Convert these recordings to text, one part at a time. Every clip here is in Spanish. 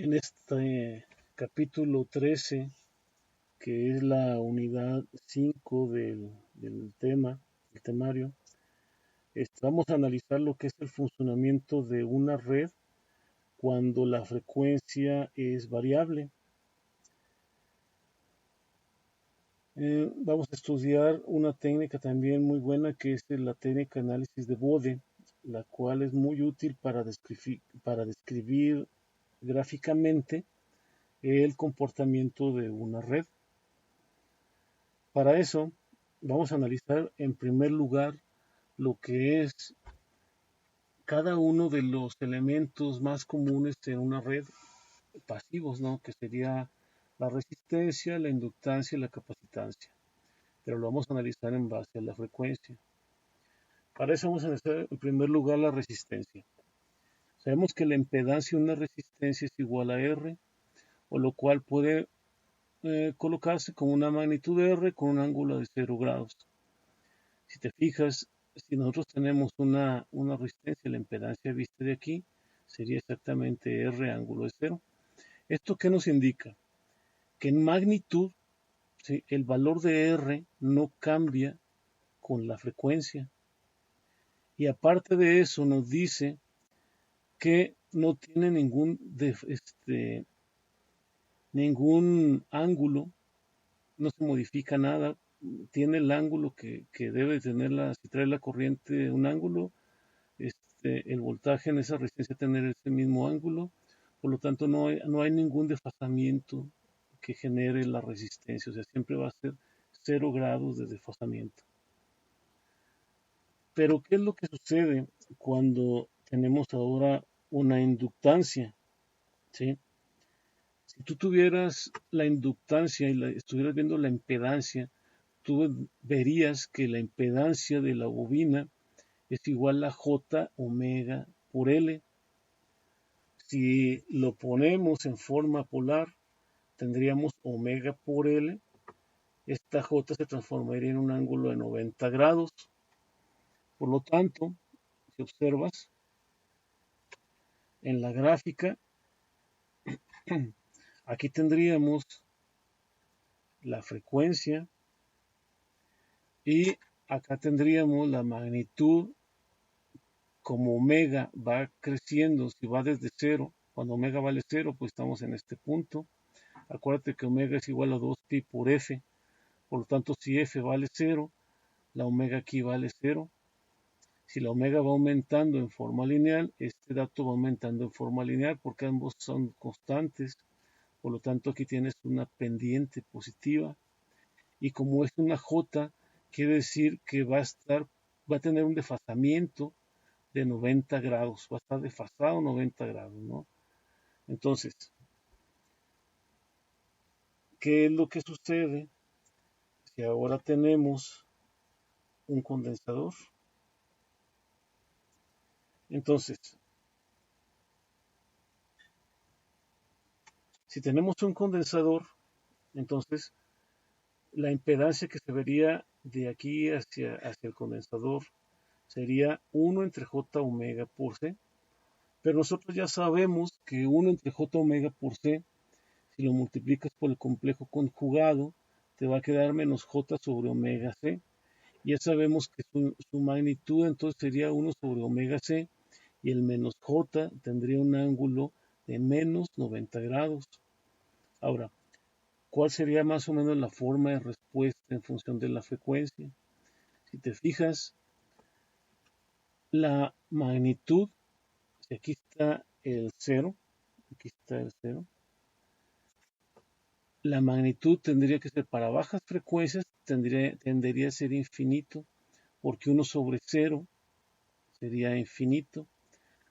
En este capítulo 13, que es la unidad 5 del tema, el temario, vamos a analizar lo que es el funcionamiento de una red cuando la frecuencia es variable. Vamos a estudiar una técnica también muy buena que es la técnica de análisis de Bode, la cual es muy útil para describir gráficamente el comportamiento de una red. Para eso, vamos a analizar en primer lugar lo que es cada uno de los elementos más comunes en una red pasivos, ¿no? Que sería la resistencia, la inductancia y la capacitancia. Pero lo vamos a analizar en base a la frecuencia. Para eso vamos a analizar en primer lugar la resistencia. Sabemos que la impedancia de una resistencia es igual a R, o lo cual puede colocarse como una magnitud de R con un ángulo de 0 grados. Si te fijas, si nosotros tenemos una resistencia, la impedancia vista de aquí sería exactamente R ángulo de 0. ¿Esto qué nos indica? Que en magnitud, ¿sí?, el valor de R no cambia con la frecuencia. Y aparte de eso nos dice que no tiene ningún ángulo, no se modifica nada, tiene el ángulo que debe tener si trae la corriente un ángulo, el voltaje en esa resistencia tener ese mismo ángulo, por lo tanto no hay ningún desfasamiento que genere la resistencia, o sea, siempre va a ser 0 grados de desfasamiento. Pero ¿qué es lo que sucede cuando tenemos ahora una inductancia? ¿Sí? Si tú tuvieras la inductancia y estuvieras viendo la impedancia, tú verías que la impedancia de la bobina es igual a J omega por L. Si lo ponemos en forma polar, tendríamos omega por L. Esta J se transformaría en un ángulo de 90 grados. Por lo tanto, si observas en la gráfica, aquí tendríamos la frecuencia y acá tendríamos la magnitud. Como omega va creciendo, si va desde 0, cuando omega vale 0, pues estamos en este punto. Acuérdate que omega es igual a 2pi por f, por lo tanto si f vale 0, la omega aquí vale 0. Si la omega va aumentando en forma lineal, este dato va aumentando en forma lineal porque ambos son constantes, por lo tanto aquí tienes una pendiente positiva. Y como es una J, quiere decir que va a tener un desfasamiento de 90 grados, va a estar desfasado 90 grados, ¿no? Entonces, ¿qué es lo que sucede si ahora tenemos un condensador? Entonces, si tenemos un condensador, entonces la impedancia que se vería de aquí hacia el condensador sería 1 entre J omega por C, pero nosotros ya sabemos que 1 entre J omega por C, si lo multiplicas por el complejo conjugado, te va a quedar menos J sobre omega C. Ya sabemos que su magnitud entonces sería 1 sobre omega C y el menos J tendría un ángulo de menos 90 grados. Ahora, ¿cuál sería más o menos la forma de respuesta en función de la frecuencia? Si te fijas, la magnitud, si aquí está el 0, aquí está el 0, la magnitud tendría que ser para bajas frecuencias, tendería a ser infinito, porque 1 sobre 0 sería infinito.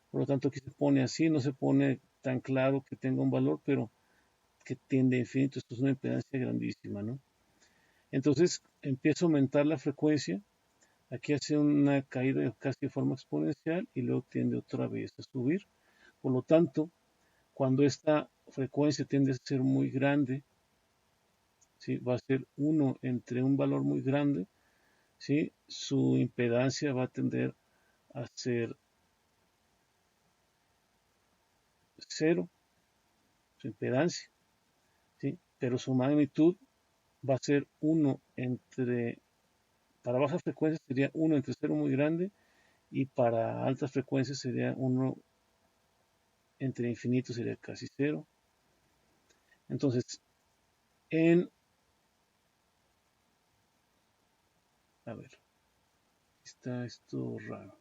Por lo tanto, aquí se pone así, no se pone tan claro que tenga un valor, pero que tiende a infinito. Esto es una impedancia grandísima, ¿no? Entonces empieza a aumentar la frecuencia. Aquí hace una caída casi de forma exponencial y luego tiende otra vez a subir. Por lo tanto, cuando esta frecuencia tiende a ser muy grande, ¿sí?, va a ser 1 entre un valor muy grande, ¿sí?, su impedancia va a tender a ser 0. su impedancia, ¿sí? Pero su magnitud va a ser 1 entre, para bajas frecuencias sería 1 entre 0 muy grande, y para altas frecuencias sería 1 entre infinito, sería casi 0. Entonces, a ver, está esto raro.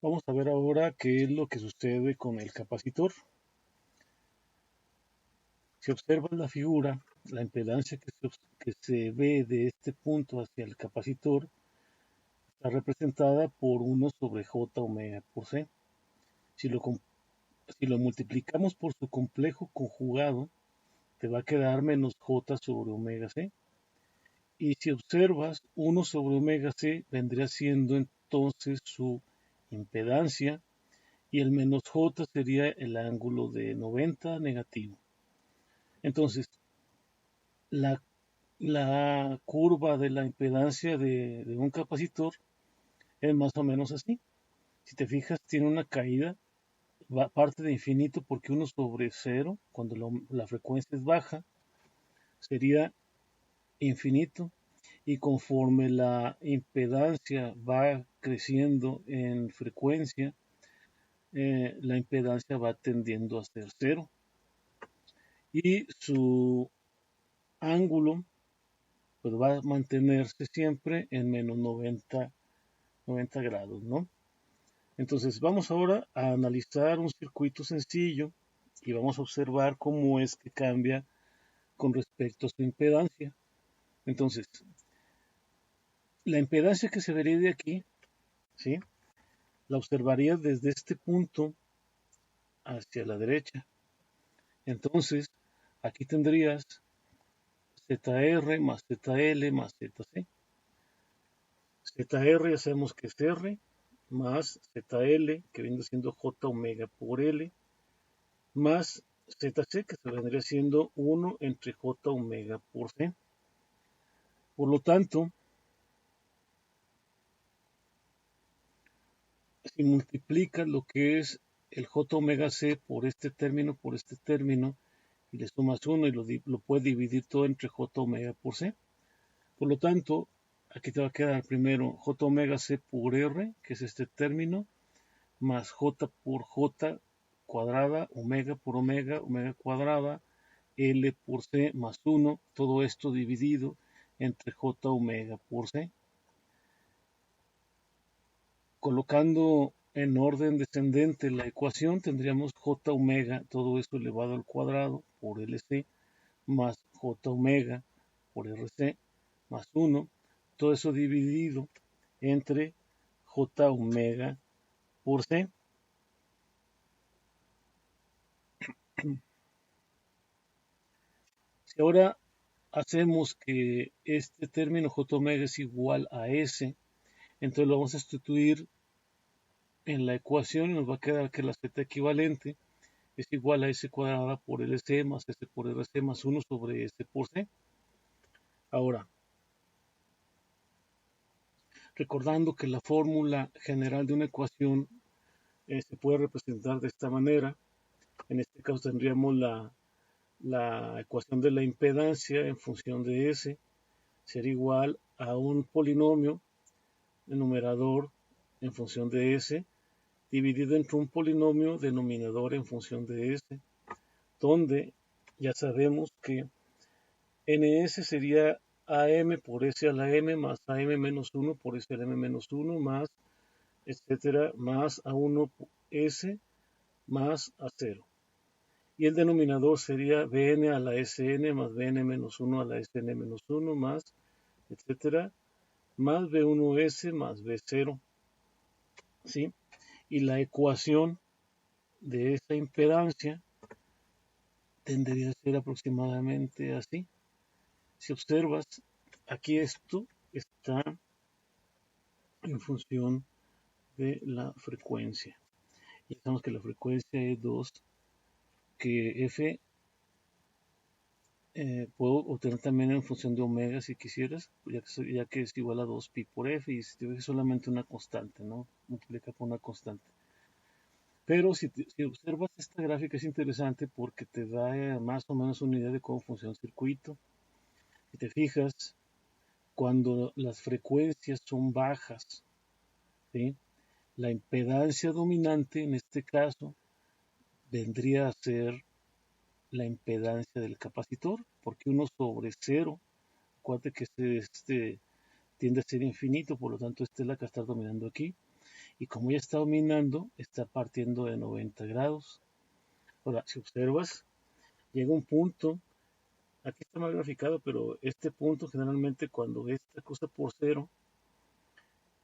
Vamos a ver ahora qué es lo que sucede con el capacitor. Si observas la figura, la impedancia que se ve de este punto hacia el capacitor está representada por 1 sobre J omega por C. Si lo multiplicamos por su complejo conjugado, te va a quedar menos J sobre omega C. Y si observas, 1 sobre omega C vendría siendo entonces su impedancia, y el menos J sería el ángulo de 90 negativo. Entonces, la curva de la impedancia de un capacitor es más o menos así. Si te fijas, tiene una caída, parte de infinito, porque 1 sobre 0, cuando la frecuencia es baja, sería infinito, y conforme la impedancia va creciendo en frecuencia, la impedancia va tendiendo a ser 0, y su ángulo pues va a mantenerse siempre en menos 90 grados, ¿no? Entonces vamos ahora a analizar un circuito sencillo y vamos a observar cómo es que cambia con respecto a su impedancia. Entonces, la impedancia que se vería de aquí, ¿sí? La observarías desde este punto hacia la derecha. Entonces, aquí tendrías ZR más ZL más ZC. ZR ya sabemos que es R, más ZL, que viene siendo J omega por L, más ZC, que se vendría siendo 1 entre J omega por C. Por lo tanto, si multiplicas lo que es el J omega C por este término, y le sumas 1 y lo puedes dividir todo entre J omega por C. Por lo tanto, aquí te va a quedar primero J omega C por R, que es este término, más J por J cuadrada, omega por omega, omega cuadrada, L por C más 1, todo esto dividido entre J omega por C. Colocando en orden descendente la ecuación, tendríamos J omega, todo esto elevado al cuadrado por LC, más J omega por RC, más 1, todo eso dividido entre J omega por C. Si ahora hacemos que este término J omega es igual a S, entonces lo vamos a sustituir en la ecuación y nos va a quedar que la Z equivalente es igual a S cuadrada por LC más S por RC más 1 sobre S por C. Ahora, recordando que la fórmula general de una ecuación se puede representar de esta manera. En este caso tendríamos la ecuación de la impedancia en función de S, sería igual a un polinomio, el numerador en función de S, dividido entre un polinomio denominador en función de S, donde ya sabemos que ns sería am por s a la m más am menos 1 por s a la m menos 1 más, etcétera, más a1 s más a0. Y el denominador sería bn a la sn más bn menos 1 a la sn menos 1 más, etcétera, más b1s más b0. ¿Sí? Y la ecuación de esta impedancia tendría a ser aproximadamente así. Si observas, aquí esto está en función de la frecuencia. Y sabemos que la frecuencia es 2, que F puedo obtener también en función de omega si quisieras, ya que es igual a 2pi por f, y si te ves solamente una constante, ¿no? Multiplica por una constante. Pero si observas esta gráfica es interesante porque te da más o menos una idea de cómo funciona el circuito. Si te fijas, cuando las frecuencias son bajas, ¿sí? La impedancia dominante en este caso vendría a ser la impedancia del capacitor, porque 1/0, acuérdate que tiende a ser infinito, por lo tanto esta es la que está dominando aquí, y como ya está dominando, está partiendo de 90 grados. Ahora, si observas, llega un punto, aquí está mal graficado, pero este punto generalmente cuando esta cosa por cero,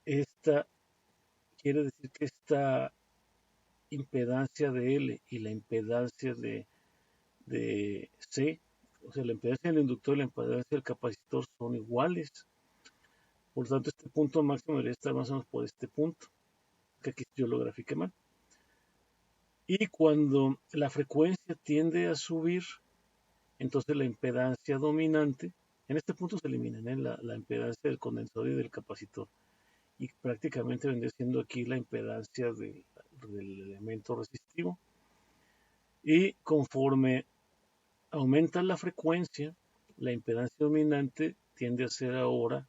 esta quiere decir que esta impedancia de L y la impedancia de C, o sea, la impedancia del inductor y la impedancia del capacitor son iguales. Por lo tanto, este punto máximo debería estar más o menos por este punto, que aquí yo lo grafiqué mal. Y cuando la frecuencia tiende a subir, entonces la impedancia dominante, en este punto se eliminan la impedancia del condensador y del capacitor. Y prácticamente vendría siendo aquí la impedancia del elemento resistivo. Y conforme aumenta la frecuencia, la impedancia dominante tiende a ser ahora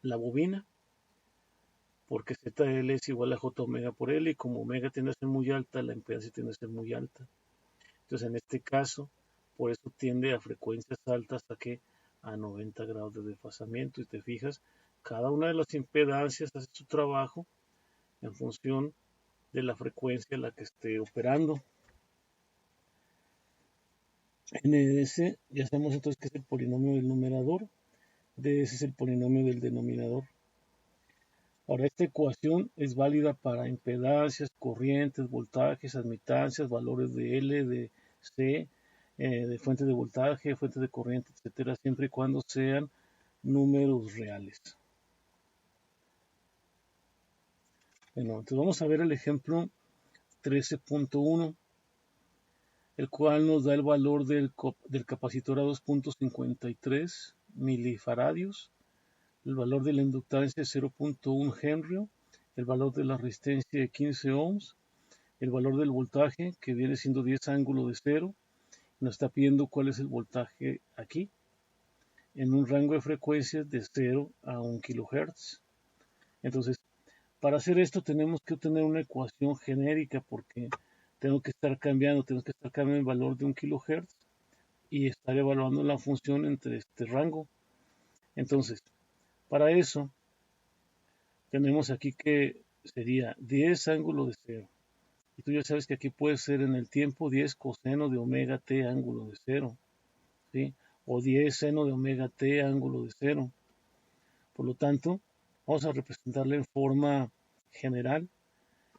la bobina, porque ZL es igual a J omega por L, y como omega tiende a ser muy alta, la impedancia tiende a ser muy alta. Entonces, en este caso, por eso tiende a frecuencias altas hasta que a 90 grados de desfasamiento. Y te fijas, cada una de las impedancias hace su trabajo en función de la frecuencia a la que esté operando. NS, ya sabemos entonces que es el polinomio del numerador, DS es el polinomio del denominador. Ahora, esta ecuación es válida para impedancias, corrientes, voltajes, admitancias, valores de L, de C, de fuente de voltaje, fuente de corriente, etcétera, siempre y cuando sean números reales. Bueno, entonces vamos a ver el ejemplo 13.1, el cual nos da el valor del capacitor a 2.53 milifaradios, el valor de la inductancia es 0.1 Henry, el valor de la resistencia de 15 ohms, el valor del voltaje, que viene siendo 10 ángulo de 0, nos está pidiendo cuál es el voltaje aquí, en un rango de frecuencias de 0 a 1 kHz. Entonces, para hacer esto tenemos que obtener una ecuación genérica, porque tenemos que estar cambiando el valor de 1 kHz y estar evaluando la función entre este rango. Entonces, para eso, tenemos aquí que sería 10 ángulo de 0. Y tú ya sabes que aquí puede ser en el tiempo 10 coseno de omega t ángulo de 0, ¿sí? O 10 seno de omega t ángulo de 0. Por lo tanto, vamos a representarla en forma general,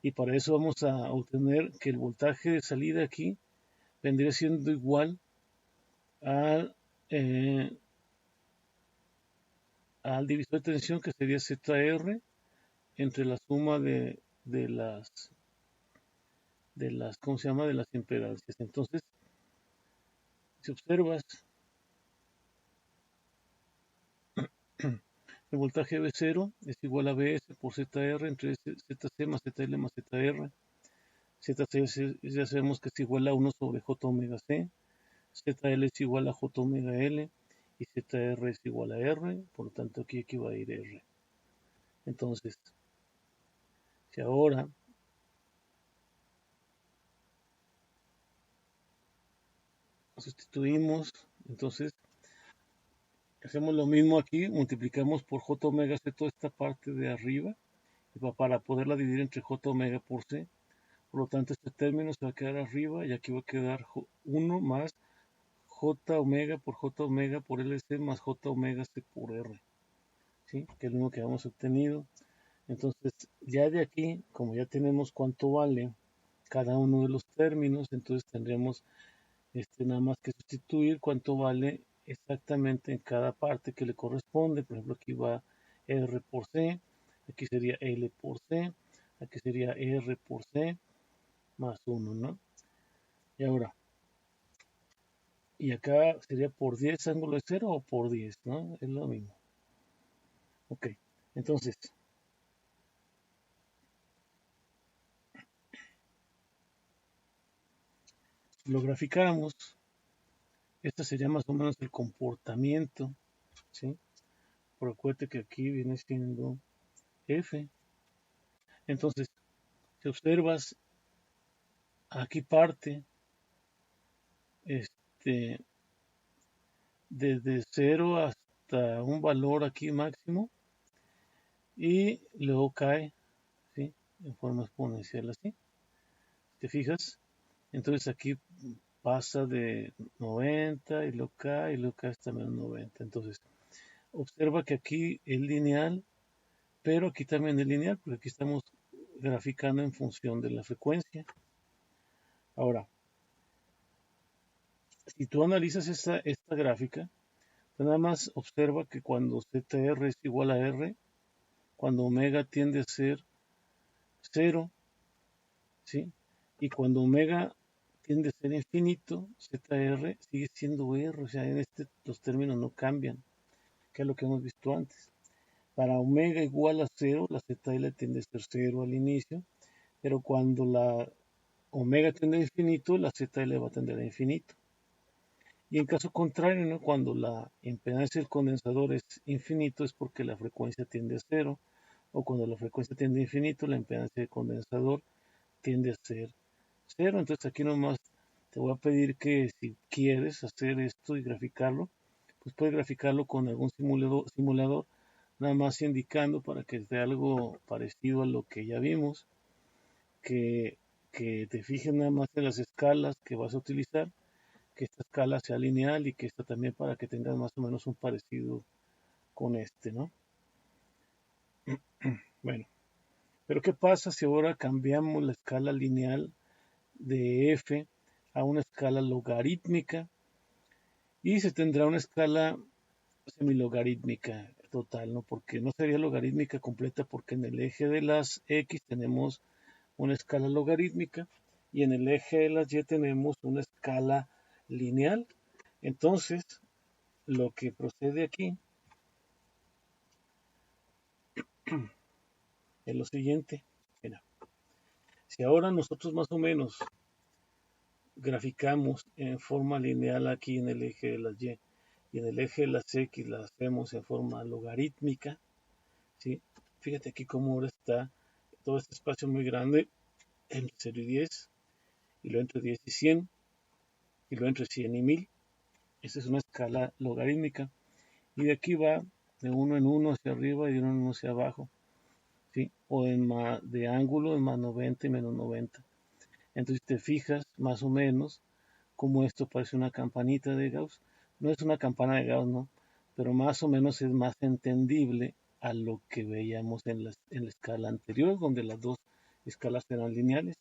y para eso vamos a obtener que el voltaje de salida aquí vendría siendo igual al, eh, al divisor de tensión, que sería ZR entre la suma ¿cómo se llama? De las impedancias. Entonces, si observas, el voltaje V0 es igual a Vs por ZR entre ZC más ZL más ZR. ZC ya sabemos que es igual a 1 sobre J omega C. ZL es igual a J omega L. Y ZR es igual a R. Por lo tanto, aquí va a ir R. Entonces, si ahora sustituimos, entonces hacemos lo mismo aquí, multiplicamos por J omega C toda esta parte de arriba, para poderla dividir entre J omega por C. Por lo tanto, este término se va a quedar arriba, y aquí va a quedar 1 más J omega por J omega por LC más J omega C por R, ¿sí? Que es lo mismo que habíamos obtenido. Entonces, ya de aquí, como ya tenemos cuánto vale cada uno de los términos, entonces tendremos nada más que sustituir cuánto vale exactamente en cada parte que le corresponde. Por ejemplo, aquí va R por C, aquí sería L por C, aquí sería R por C más 1, ¿no? Y ahora, y acá sería por 10 ángulo de 0 o por 10, ¿no? Es lo mismo. Ok, entonces, si lo graficáramos, este sería más o menos el comportamiento, ¿sí? Pero acuérdate que aquí viene siendo F. Entonces, si observas, aquí parte este, desde 0 hasta un valor aquí máximo y luego cae, ¿sí? En forma exponencial así. ¿Te fijas? Entonces aquí pasa de 90 y luego cae hasta menos 90. Entonces, observa que aquí es lineal, pero aquí también es lineal, porque aquí estamos graficando en función de la frecuencia. Ahora, si tú analizas esta gráfica, pues nada más observa que cuando ZR es igual a R, cuando omega tiende a ser 0, ¿sí? Y cuando omega tiende a ser infinito, ZR sigue siendo R, o sea, en los términos no cambian, que es lo que hemos visto antes. Para omega igual a 0, la ZL tiende a ser 0 al inicio, pero cuando la omega tiende a infinito, la ZL va a tender a infinito. Y en caso contrario, ¿no? Cuando la impedancia del condensador es infinito, es porque la frecuencia tiende a 0, o cuando la frecuencia tiende a infinito, la impedancia del condensador tiende a ser 0. Entonces aquí nomás te voy a pedir que si quieres hacer esto y graficarlo, pues puedes graficarlo con algún simulador, nada más indicando para que esté algo parecido a lo que ya vimos, que, que te fijes nada más en las escalas que vas a utilizar, que esta escala sea lineal y que esta también para que tengas más o menos un parecido con este, ¿no? Bueno, pero ¿qué pasa si ahora cambiamos la escala lineal de f a una escala logarítmica y se tendrá una escala semilogarítmica total, ¿no? Porque no sería logarítmica completa porque en el eje de las x tenemos una escala logarítmica y en el eje de las y tenemos una escala lineal. Entonces, lo que procede aquí es lo siguiente. Mira, si ahora nosotros más o menos graficamos en forma lineal aquí en el eje de las y en el eje de las x la hacemos en forma logarítmica, ¿sí? Fíjate aquí cómo ahora está todo este espacio muy grande entre 0 y 10, y luego entre 10 y 100, y luego entre 100 y 1000. Esta es una escala logarítmica. Y de aquí va de uno en uno hacia arriba y de uno en uno hacia abajo, ¿sí? O de ángulo en más 90 y menos 90. Entonces te fijas más o menos como esto parece una campanita de Gauss. No es una campana de Gauss, ¿no? Pero más o menos es más entendible a lo que veíamos en la escala anterior, donde las dos escalas eran lineales.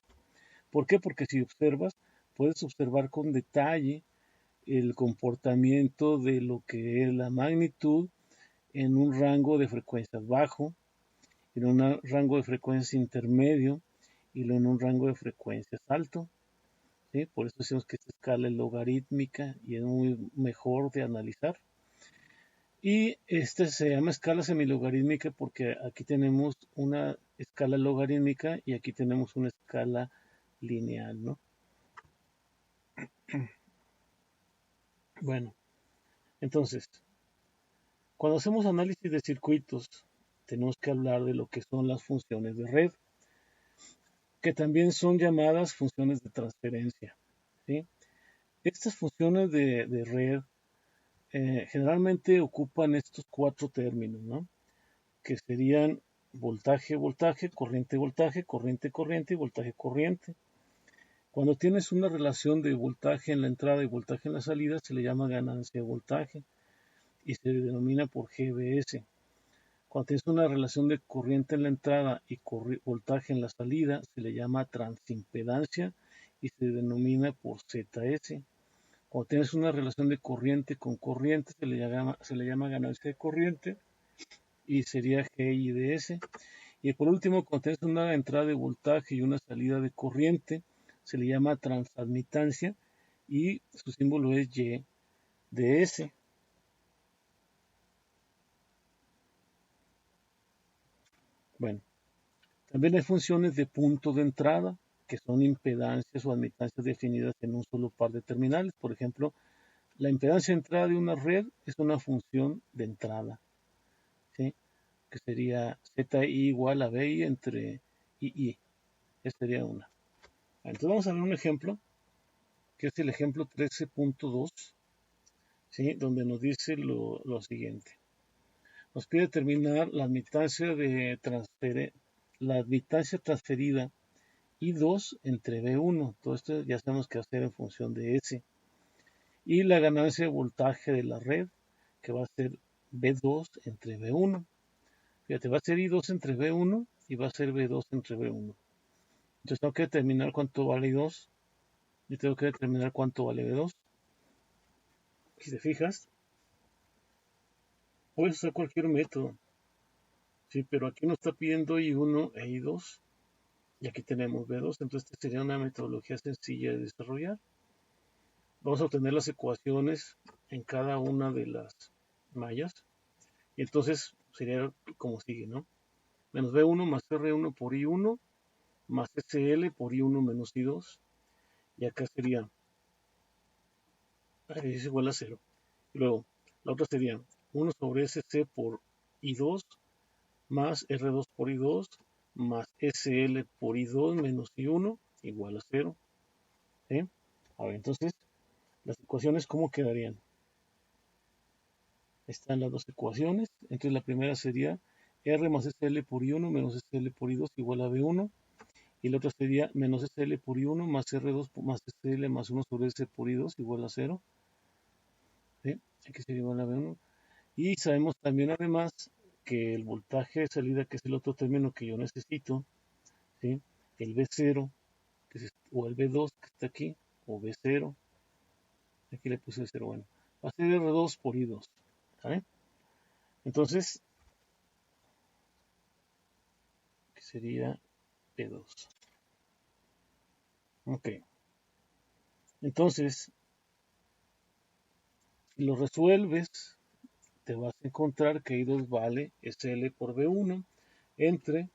¿Por qué? Porque si observas, puedes observar con detalle el comportamiento de lo que es la magnitud en un rango de frecuencias bajo, en un rango de frecuencias intermedio y en un rango de frecuencias alto. ¿Sí? Por eso decimos que esta escala es logarítmica y es muy mejor de analizar. Y este se llama escala semilogarítmica porque aquí tenemos una escala logarítmica y aquí tenemos una escala lineal, ¿no? Bueno, entonces, cuando hacemos análisis de circuitos, tenemos que hablar de lo que son las funciones de red, que también son llamadas funciones de transferencia, ¿sí? Estas funciones de red generalmente ocupan estos cuatro términos, ¿no? Que serían voltaje, voltaje, corriente, voltaje, corriente, corriente y voltaje, corriente. Cuando tienes una relación de voltaje en la entrada y voltaje en la salida, se le llama ganancia de voltaje y se denomina por GBS. Cuando tienes una relación de corriente en la entrada y voltaje en la salida, se le llama transimpedancia y se denomina por ZS. Cuando tienes una relación de corriente con corriente, se le llama ganancia de corriente y sería GIDS. Y por último, cuando tienes una entrada de voltaje y una salida de corriente, se le llama transadmitancia y su símbolo es Y de S. Bueno, también hay funciones de punto de entrada, que son impedancias o admitancias definidas en un solo par de terminales. Por ejemplo, la impedancia de entrada de una red es una función de entrada, ¿sí? Que sería ZI igual a BI entre II. Esa sería una. Entonces vamos a ver un ejemplo, que es el ejemplo 13.2, ¿sí? Donde nos dice lo siguiente. Nos pide determinar la admitancia transferida I2 entre B1. Todo esto ya sabemos que hacer en función de S. Y la ganancia de voltaje de la red, que va a ser B2 entre B1. Fíjate, va a ser I2 entre B1 y va a ser B2 entre B1. Entonces tengo que determinar cuánto vale I2 y tengo que determinar cuánto vale B2. Si te fijas, puedes usar cualquier método. Sí, pero aquí nos está pidiendo I1 e I2 y aquí tenemos B2. Entonces esta sería una metodología sencilla de desarrollar. Vamos a obtener las ecuaciones en cada una de las mallas. Y entonces sería como sigue, ¿no? Menos B1 más R1 por I1 más SL por I1 menos I2. Y acá sería es igual a 0. Y luego, la otra sería 1 sobre SC por I2 más R2 por I2 más SL por I2 menos I1 igual a 0. ¿Sí? A ver, entonces, las ecuaciones, ¿cómo quedarían? Están las dos ecuaciones. Entonces, la primera sería R más SL por I1 menos SL por I2 igual a B1. Y la otra sería menos SL por I1 más R2 más SL más 1 sobre S por I2 igual a 0. ¿Sí? Aquí sería igual a B1. Y sabemos también además que el voltaje de salida, que es el otro término que yo necesito, ¿sí? El B0, o el B2 que está aquí, o B0, aquí le puse el 0, bueno, va a ser R2 por I2, ¿saben? Entonces, que sería B2. Ok, entonces, si lo resuelves, te vas a encontrar que I2 vale SL por B1 entre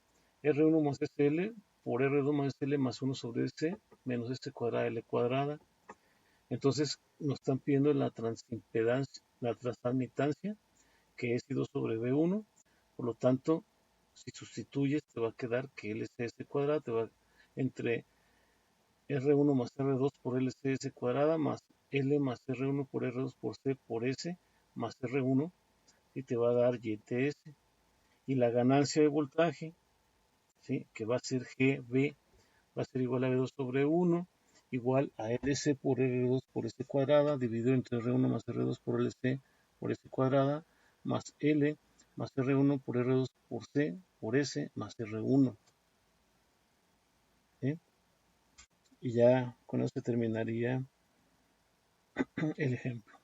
R1 más SL por R2 más SL más 1 sobre S menos S cuadrada L cuadrada. Entonces nos están pidiendo la transimpedancia, la transadmitancia, que es I2 sobre B1. Por lo tanto, si sustituyes, te va a quedar que LCS cuadrada te va entre R1 más R2 por LCS cuadrada más L más R1 por R2 por C por S más R1 y te va a dar YTS. Y la ganancia de voltaje, ¿sí? Que va a ser GB, va a ser igual a B2 sobre 1 igual a LC por R2 por S cuadrada dividido entre R1 más R2 por LC por S cuadrada más L más R1 por R2 por C por S más R1. ¿Sí? Y ya con eso terminaría el ejemplo.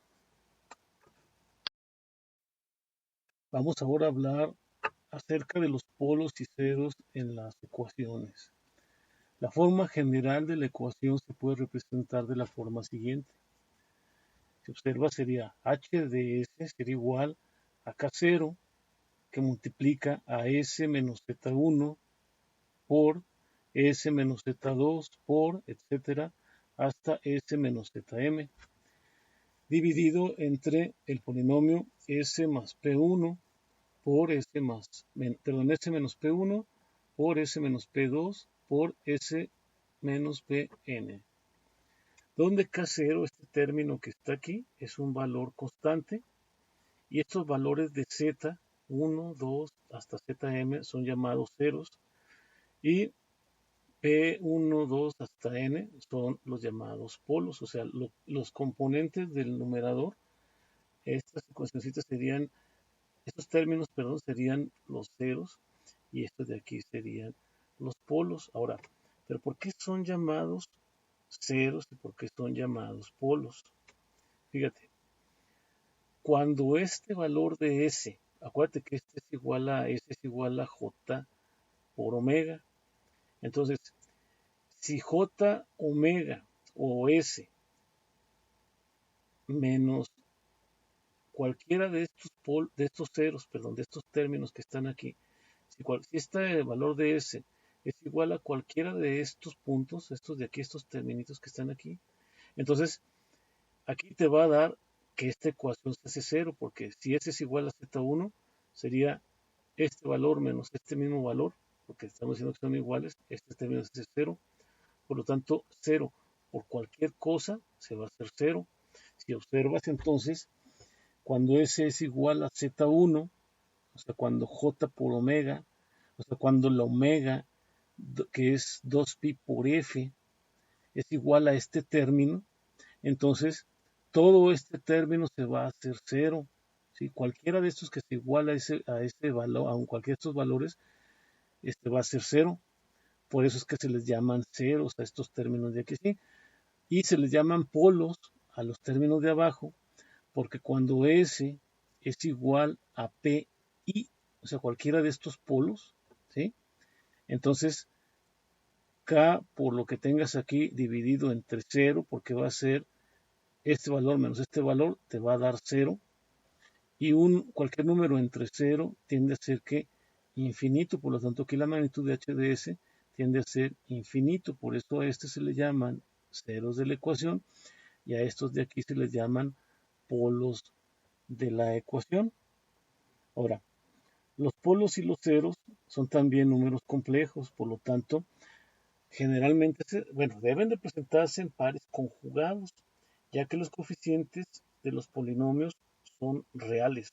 Vamos ahora a hablar acerca de los polos y ceros en las ecuaciones. La forma general de la ecuación se puede representar de la forma siguiente. Si observa sería h de s sería igual a k0 que multiplica a s menos z1 por s menos z2 por etcétera hasta s menos zm dividido entre el polinomio s más p1 por s menos p1 por s menos p2 por s menos pn, donde k0, este término que está aquí, es un valor constante y estos valores de z, 1, 2 hasta zm son llamados ceros y P1, 2 hasta n son los llamados polos, o sea, los componentes del numerador, estas ecuaciones serían, estos términos, perdón, serían los ceros y estos de aquí serían los polos. Ahora, ¿pero por qué son llamados ceros y por qué son llamados polos? Fíjate, cuando este valor de S, acuérdate que este es igual a S es igual a J por omega, entonces si J omega o S menos cualquiera de estos ceros, perdón, de estos términos que están aquí. Si este valor de S es igual a cualquiera de estos puntos, estos de aquí, estos términos que están aquí, entonces aquí te va a dar que esta ecuación se hace cero, porque si S es igual a Z1, sería este valor menos este mismo valor, porque estamos diciendo que son iguales, este término es cero, por lo tanto, cero por cualquier cosa se va a hacer cero. Si observas entonces, cuando S es igual a Z1, o sea, cuando J por omega, o sea, cuando la omega, que es 2pi por F, es igual a este término, entonces todo este término se va a hacer cero. ¿Sí? Cualquiera de estos que se iguala a ese valor, a cualquiera de estos valores, va a ser cero. Por eso es que se les llaman ceros a estos términos de aquí, ¿sí? Y se les llaman polos a los términos de abajo, porque cuando S es igual a PI, o sea, cualquiera de estos polos, ¿sí? Entonces, K, por lo que tengas aquí, dividido entre 0, porque va a ser este valor menos este valor, te va a dar 0. Y cualquier número entre 0 tiende a ser que infinito, por lo tanto aquí la magnitud de h de s tiende a ser infinito, por eso a este se le llaman ceros de la ecuación y a estos de aquí se les llaman polos de la ecuación. Ahora, los polos y los ceros son también números complejos, por lo tanto, generalmente, deben de presentarse en pares conjugados, ya que los coeficientes de los polinomios son reales.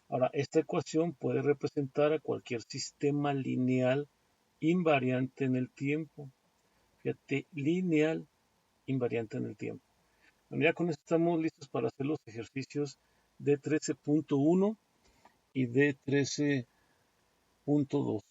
Ahora, esta ecuación puede representar a cualquier sistema lineal invariante en el tiempo. Fíjate, lineal invariante en el tiempo. Bueno, ya con esto estamos listos para hacer los ejercicios de 13.1 y de 13.2.